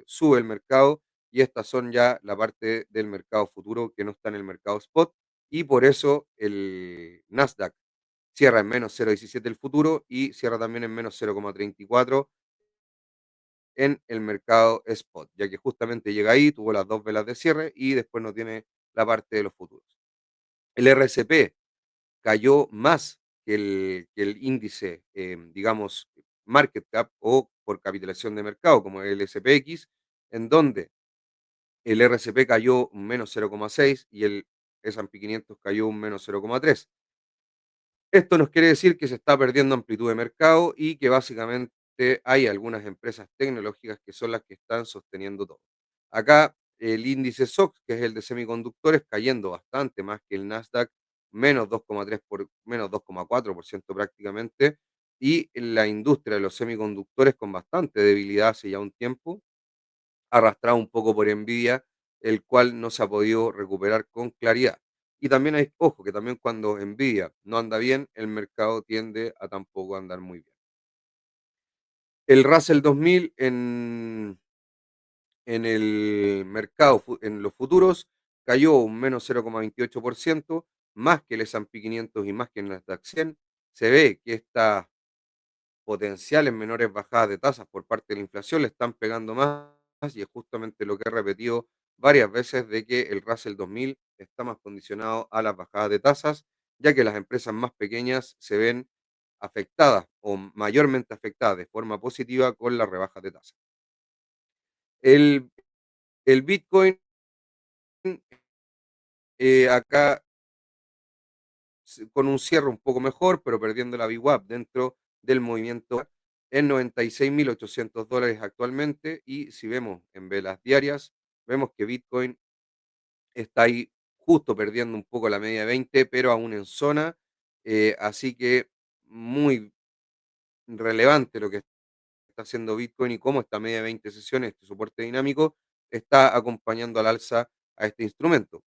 [SPEAKER 1] sube el mercado y estas son ya la parte del mercado futuro que no está en el mercado spot y por eso el Nasdaq cierra en menos 0,17 el futuro y cierra también en menos 0,34 en el mercado spot, ya que justamente llega ahí, tuvo las dos velas de cierre y después no tiene la parte de los futuros. El RSP cayó más que el índice, digamos, market cap o por capitalización de mercado, como el SPX, en donde el RSP cayó un menos 0,6 y el S&P 500 cayó un menos 0,3. Esto nos quiere decir que se está perdiendo amplitud de mercado y que básicamente hay algunas empresas tecnológicas que son las que están sosteniendo todo. Acá el índice SOX, que es el de semiconductores, cayendo bastante más que el Nasdaq, menos 2,3 por menos 2,4% prácticamente, y la industria de los semiconductores con bastante debilidad hace ya un tiempo, arrastrado un poco por Nvidia, el cual no se ha podido recuperar con claridad. Y también hay, ojo, que también cuando Nvidia no anda bien, el mercado tiende a tampoco andar muy bien. El Russell 2000 en el mercado, en los futuros, cayó un menos 0,28%, más que el S&P 500 y más que el Nasdaq 100. Se ve que estas potenciales menores bajadas de tasas por parte de la inflación le están pegando más y es justamente lo que he repetido varias veces de que el Russell 2000 está más condicionado a las bajadas de tasas, ya que las empresas más pequeñas se ven afectadas o mayormente afectadas de forma positiva con las rebajas de tasas. El, el Bitcoin acá con un cierre un poco mejor, pero perdiendo la VWAP dentro del movimiento en $96.800 actualmente. Y si vemos en velas diarias, vemos que Bitcoin está ahí justo perdiendo un poco la media de 20, pero aún en zona. Así que muy relevante lo que está haciendo Bitcoin y cómo esta media de 20 sesiones, este soporte dinámico, está acompañando al alza a este instrumento.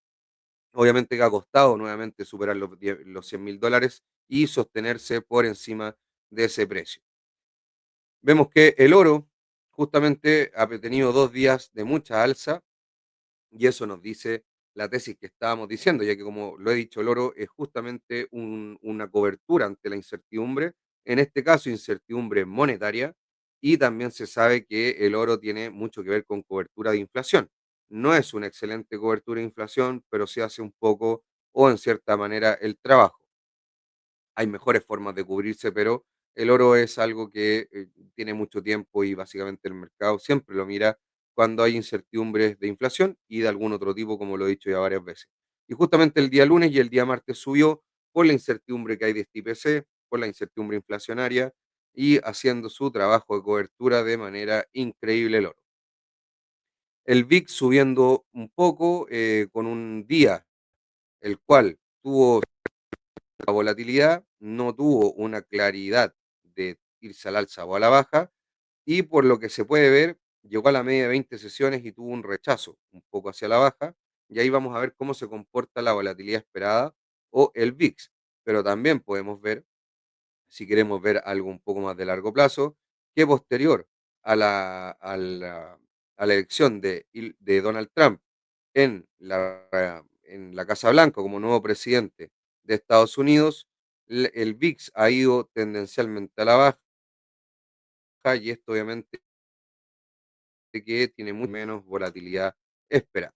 [SPEAKER 1] Obviamente que ha costado nuevamente superar los $100.000 y sostenerse por encima de ese precio. Vemos que el oro justamente ha tenido 2 días de mucha alza y eso nos dice la tesis que estábamos diciendo, ya que como lo he dicho, el oro es justamente una cobertura ante la incertidumbre, en este caso incertidumbre monetaria, y también se sabe que el oro tiene mucho que ver con cobertura de inflación. No es una excelente cobertura de inflación, pero se hace un poco o en cierta manera el trabajo. Hay mejores formas de cubrirse, pero el oro es algo que tiene mucho tiempo y básicamente el mercado siempre lo mira cuando hay incertidumbres de inflación y de algún otro tipo, como lo he dicho ya varias veces. Y justamente el día lunes y el día martes subió por la incertidumbre que hay de este IPC, por la incertidumbre inflacionaria y haciendo su trabajo de cobertura de manera increíble el oro. El VIX subiendo un poco con un día el cual tuvo la volatilidad, no tuvo una claridad de irse al alza o a la baja, y por lo que se puede ver, llegó a la media de 20 sesiones y tuvo un rechazo un poco hacia la baja, y ahí vamos a ver cómo se comporta la volatilidad esperada o el VIX. Pero también podemos ver, si queremos ver algo un poco más de largo plazo, que posterior a la elección de Donald Trump en la Casa Blanca como nuevo presidente de Estados Unidos, el VIX ha ido tendencialmente a la baja y esto obviamente que tiene mucho menos volatilidad esperada.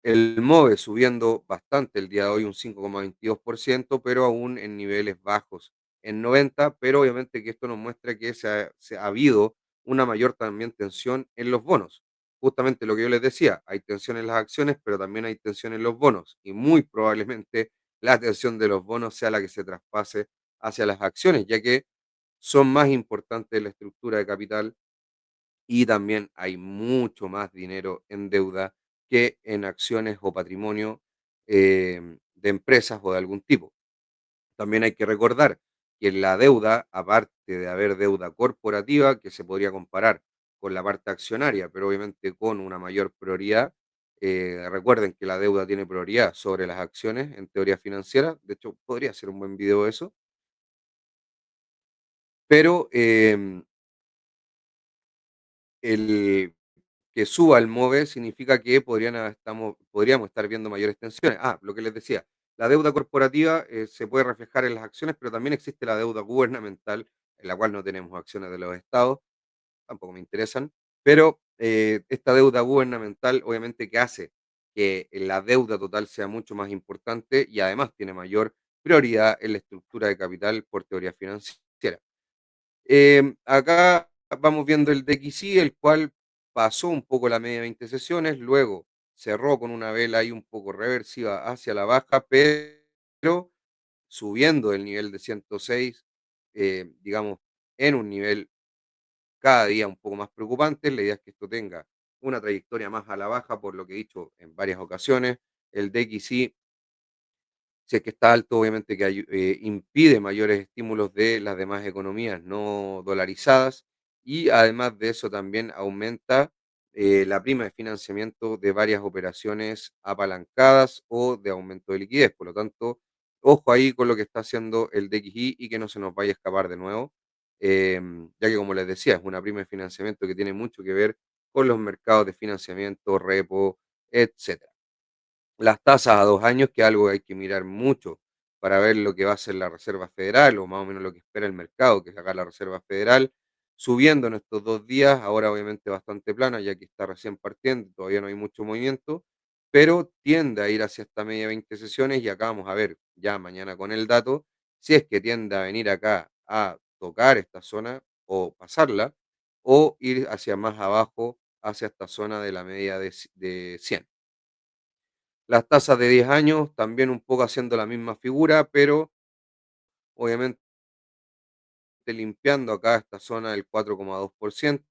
[SPEAKER 1] El MOVE subiendo bastante el día de hoy, un 5,22%, pero aún en niveles bajos, en 90, pero obviamente que esto nos muestra que se ha habido una mayor también tensión en los bonos. Justamente lo que yo les decía, hay tensión en las acciones, pero también hay tensión en los bonos, y muy probablemente la tensión de los bonos sea la que se traspase hacia las acciones, ya que son más importantes en la estructura de capital y también hay mucho más dinero en deuda que en acciones o patrimonio de empresas o de algún tipo. También hay que recordar que la deuda, aparte de haber deuda corporativa, que se podría comparar con la parte accionaria, pero obviamente con una mayor prioridad, recuerden que la deuda tiene prioridad sobre las acciones en teoría financiera, de hecho podría ser un buen video eso, pero el, que suba el MOVE significa que podríamos estar viendo mayores tensiones. Lo que les decía, la deuda corporativa se puede reflejar en las acciones, pero también existe la deuda gubernamental, en la cual no tenemos acciones de los estados, tampoco me interesan, pero esta deuda gubernamental obviamente que hace que la deuda total sea mucho más importante y además tiene mayor prioridad en la estructura de capital por teoría financiera. Acá vamos viendo el DXY, el cual pasó un poco la media de 20 sesiones, luego cerró con una vela ahí un poco reversiva hacia la baja, pero subiendo el nivel de 106, digamos, en un nivel cada día un poco más preocupante. La idea es que esto tenga una trayectoria más a la baja, por lo que he dicho en varias ocasiones. El DXY si es que está alto, obviamente que impide mayores estímulos de las demás economías no dolarizadas y además de eso también aumenta la prima de financiamiento de varias operaciones apalancadas o de aumento de liquidez. Por lo tanto, ojo ahí con lo que está haciendo el DXY y que no se nos vaya a escapar de nuevo, ya que como les decía, es una prima de financiamiento que tiene mucho que ver con los mercados de financiamiento, repo, etcétera. Las tasas a 2 años, que es algo que hay que mirar mucho para ver lo que va a hacer la Reserva Federal, o más o menos lo que espera el mercado, que es acá la Reserva Federal, subiendo en estos 2 días, ahora obviamente bastante plana, ya que está recién partiendo, todavía no hay mucho movimiento, pero tiende a ir hacia esta media de 20 sesiones y acá vamos a ver ya mañana con el dato, si es que tiende a venir acá a tocar esta zona o pasarla, o ir hacia más abajo, hacia esta zona de la media de 100. Las tasas de 10 años también un poco haciendo la misma figura, pero obviamente limpiando acá esta zona del 4,2%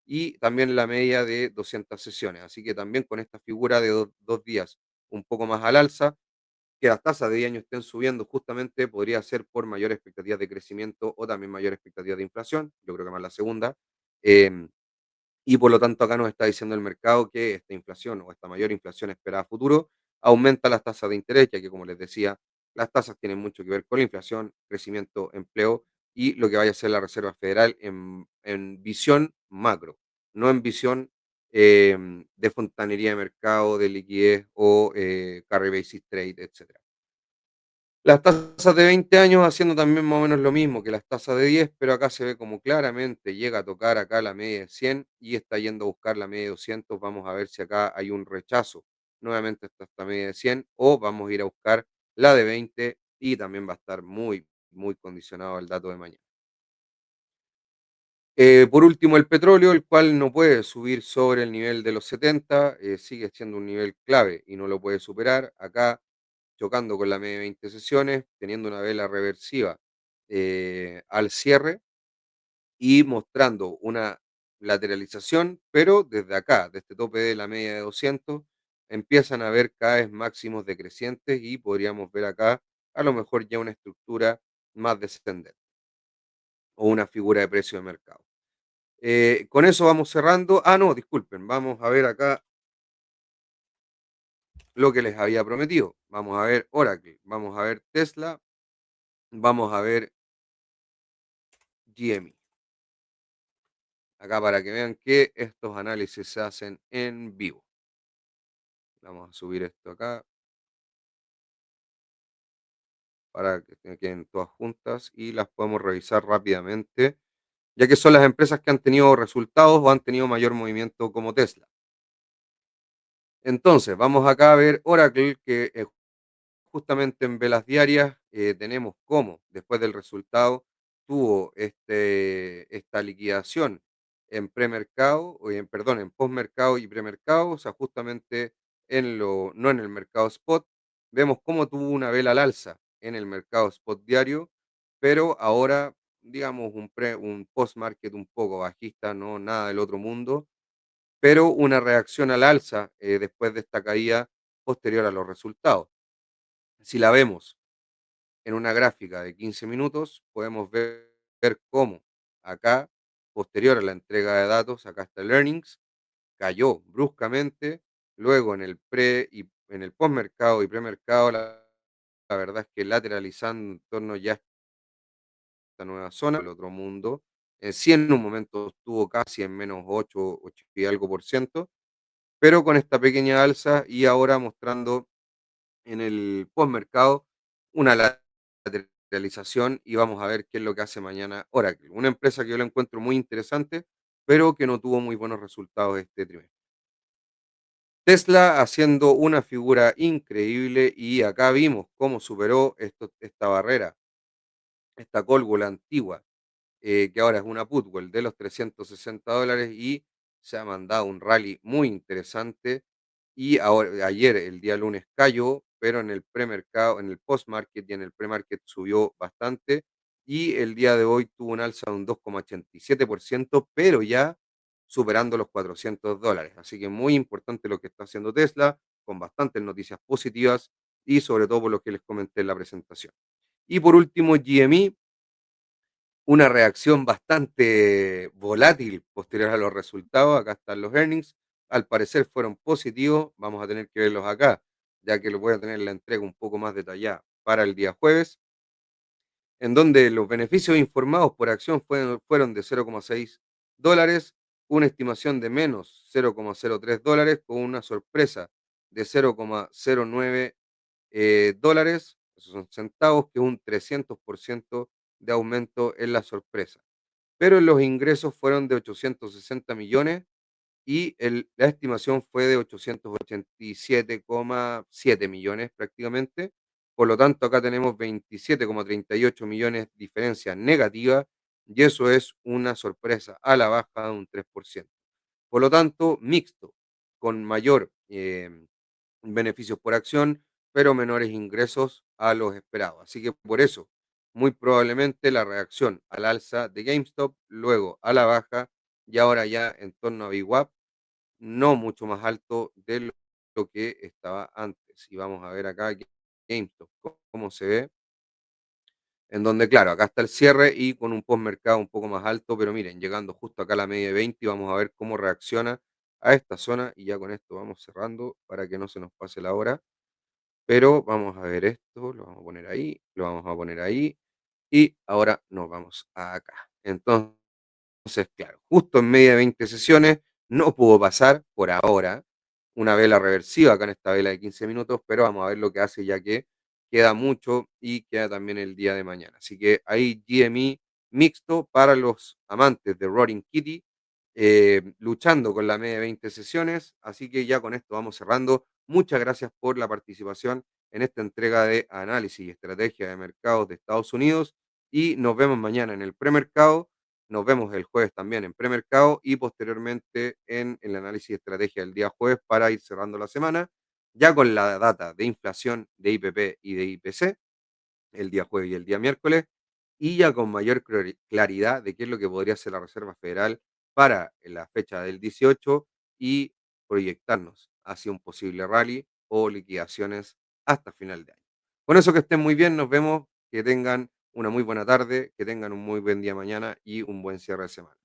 [SPEAKER 1] y también la media de 200 sesiones. Así que también con esta figura de 2 días un poco más al alza, que las tasas de 10 años estén subiendo justamente podría ser por mayor expectativa de crecimiento o también mayor expectativa de inflación. Yo creo que más la segunda. Em, Y por lo tanto, acá nos está diciendo el mercado que esta inflación o esta mayor inflación esperada a futuro aumenta las tasas de interés, ya que, como les decía, las tasas tienen mucho que ver con la inflación, crecimiento, empleo y lo que vaya a hacer la Reserva Federal en visión macro, no en visión de fontanería de mercado, de liquidez o carry basis trade, etcétera. Las tasas de 20 años haciendo también más o menos lo mismo que las tasas de 10, pero acá se ve como claramente llega a tocar acá la media de 100 y está yendo a buscar la media de 200. Vamos a ver si acá hay un rechazo nuevamente hasta esta media de 100 o vamos a ir a buscar la de 20 y también va a estar muy, muy condicionado al dato de mañana. Por último, el petróleo, el cual no puede subir sobre el nivel de los 70, sigue siendo un nivel clave y no lo puede superar. Acá chocando con la media de 20 sesiones, teniendo una vela reversiva al cierre y mostrando una lateralización, pero desde acá, desde este tope de la media de 200, empiezan a ver cada vez máximos decrecientes y podríamos ver acá a lo mejor ya una estructura más descendente o una figura de precio de mercado. Con eso vamos cerrando. Ah, no, disculpen, vamos a ver acá lo que les había prometido. Vamos a ver Oracle, vamos a ver Tesla, vamos a ver GME. Acá para que vean que estos análisis se hacen en vivo. Vamos a subir esto acá para que queden todas juntas y las podemos revisar rápidamente, ya que son las empresas que han tenido resultados o han tenido mayor movimiento como Tesla. Entonces, vamos acá a ver Oracle, que justamente en velas diarias tenemos cómo, después del resultado, tuvo esta liquidación en premercado, o en, perdón, en postmercado y premercado, o sea, justamente no en el mercado spot, vemos cómo tuvo una vela al alza en el mercado spot diario, pero ahora, digamos, un post-market un poco bajista, no nada del otro mundo, pero una reacción al alza después de esta caída posterior a los resultados. Si la vemos en una gráfica de 15 minutos, podemos ver cómo acá, posterior a la entrega de datos, acá está el earnings, cayó bruscamente, luego en el pre y en el postmercado y premercado, la verdad es que lateralizando en torno ya a esta nueva zona, el otro mundo, sí en un momento estuvo casi en menos 8 y algo por ciento, pero con esta pequeña alza y ahora mostrando en el postmercado una lateralización y vamos a ver qué es lo que hace mañana Oracle. Una empresa que yo la encuentro muy interesante, pero que no tuvo muy buenos resultados este trimestre. Tesla haciendo una figura increíble y acá vimos cómo superó esta barrera, esta cólvula antigua, que ahora es una putwell de los $360 y se ha mandado un rally muy interesante y ahora, ayer, el día lunes, cayó, pero en el premercado, en el post-market y en el pre-market subió bastante. Y el día de hoy tuvo un alza de un 2,87%, pero ya superando los $400. Así que muy importante lo que está haciendo Tesla, con bastantes noticias positivas y sobre todo por lo que les comenté en la presentación. Y por último, GME, una reacción bastante volátil posterior a los resultados. Acá están los earnings. Al parecer fueron positivos. Vamos a tener que verlos acá, ya que lo voy a tener la entrega un poco más detallada para el día jueves, en donde los beneficios informados por acción fueron de 0,6 dólares, una estimación de menos 0,03 dólares, con una sorpresa de 0,09 dólares, esos son centavos, que es un 300% de aumento en la sorpresa. Pero los ingresos fueron de 860 millones y la estimación fue de 887,7 millones prácticamente. Por lo tanto, acá tenemos 27,38 millones diferencia negativa y eso es una sorpresa a la baja de un 3%. Por lo tanto, mixto, con mayor beneficios por acción, pero menores ingresos a los esperados. Así que por eso, muy probablemente la reacción al alza de GameStop, luego a la baja y ahora ya en torno a VWAP, no mucho más alto de lo que estaba antes. Y vamos a ver acá GameStop, cómo se ve, en donde, claro, acá está el cierre y con un postmercado un poco más alto, pero miren, llegando justo acá a la media de 20 y vamos a ver cómo reacciona a esta zona y ya con esto vamos cerrando para que no se nos pase la hora. Pero vamos a ver esto, lo vamos a poner ahí, lo vamos a poner ahí y ahora nos vamos a acá. Entonces, claro, justo en media de 20 sesiones no pudo pasar por ahora una vela reversiva acá en esta vela de 15 minutos, pero vamos a ver lo que hace ya que queda mucho y queda también el día de mañana. Así que ahí GME mixto para los amantes de Roaring Kitty, luchando con la media de 20 sesiones. Así que ya con esto vamos cerrando. Muchas gracias por la participación en esta entrega de análisis y estrategia de mercados de Estados Unidos y nos vemos mañana en el premercado. Nos vemos el jueves también en premercado y posteriormente en el análisis de estrategia del día jueves para ir cerrando la semana, ya con la data de inflación de IPP y de IPC el día jueves y el día miércoles, y ya con mayor claridad de qué es lo que podría hacer la Reserva Federal para la fecha del 18 y proyectarnos hacia un posible rally o liquidaciones hasta final de año. Con eso, que estén muy bien, nos vemos, que tengan una muy buena tarde, que tengan un muy buen día mañana y un buen cierre de semana.